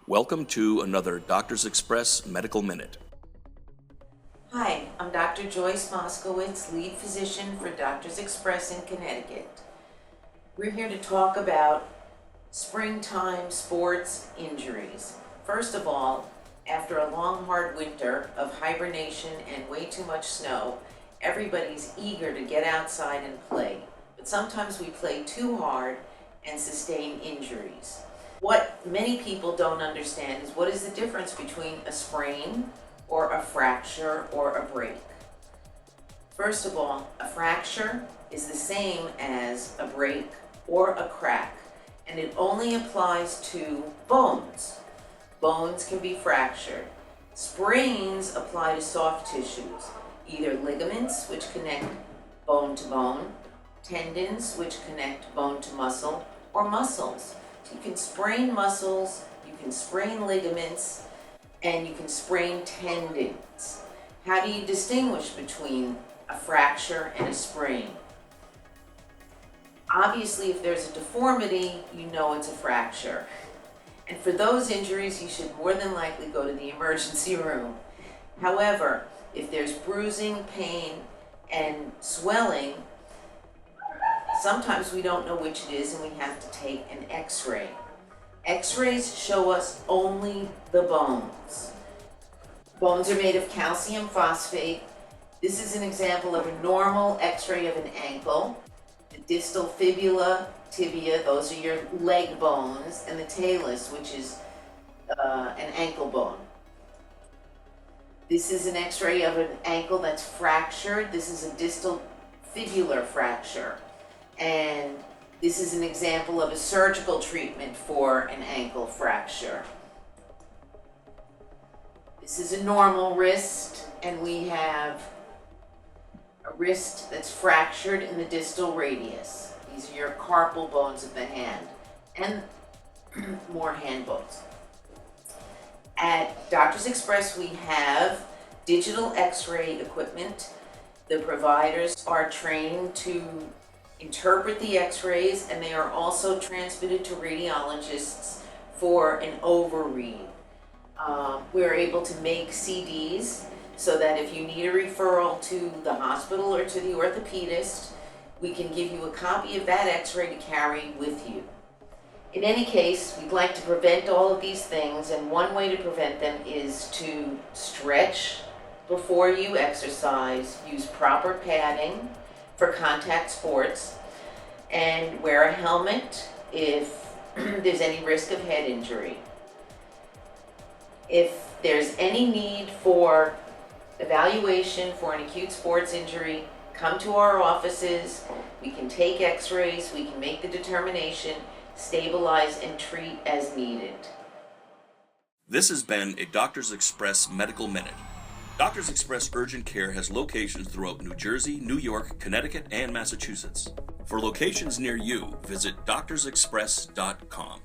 Welcome to another Doctors Express Medical Minute. Hi, I'm Dr. Joyce Moskowitz, lead physician for Doctors Express in Connecticut. We're here to talk about springtime sports injuries. First of all, after a long, hard winter of hibernation and way too much snow, everybody's eager to get outside and play. But sometimes we play too hard and sustain injuries. What many people don't understand is what is the difference between a sprain or a fracture or a break. First of all, a fracture is the same as a break or a crack, and it only applies to bones. Bones can be fractured. Sprains apply to soft tissues, either ligaments, which connect bone to bone, tendons, which connect bone to muscle, or muscles. You can sprain muscles, you can sprain ligaments, and you can sprain tendons. How do you distinguish between a fracture and a sprain? Obviously, if there's a deformity, you know it's a fracture. And for those injuries, you should more than likely go to the emergency room. However, if there's bruising, pain, and swelling, sometimes we don't know which it is and we have to take an X-ray. X-rays show us only the bones. Bones are made of calcium phosphate. This is an example of a normal X-ray of an ankle. The distal fibula, tibia, those are your leg bones, and the talus, which is an ankle bone. This is an X-ray of an ankle that's fractured. This is a distal fibular fracture. And this is an example of a surgical treatment for an ankle fracture. This is a normal wrist, and we have a wrist that's fractured in the distal radius. These are your carpal bones of the hand, and more hand bones. At Doctors Express, we have digital X-ray equipment. The providers are trained to interpret the X-rays, and they are also transmitted to radiologists for an overread. We're able to make CDs so that if you need a referral to the hospital or to the orthopedist, we can give you a copy of that X-ray to carry with you. In any case, we'd like to prevent all of these things, and one way to prevent them is to stretch before you exercise, use proper padding for contact sports, and wear a helmet if there's any risk of head injury. If there's any need for evaluation for an acute sports injury, come to our offices. We can take X-rays, we can make the determination, stabilize, and treat as needed. This has been a Doctors Express Medical Minute. Doctors Express Urgent Care has locations throughout New Jersey, New York, Connecticut, and Massachusetts. For locations near you, visit doctorsexpress.com.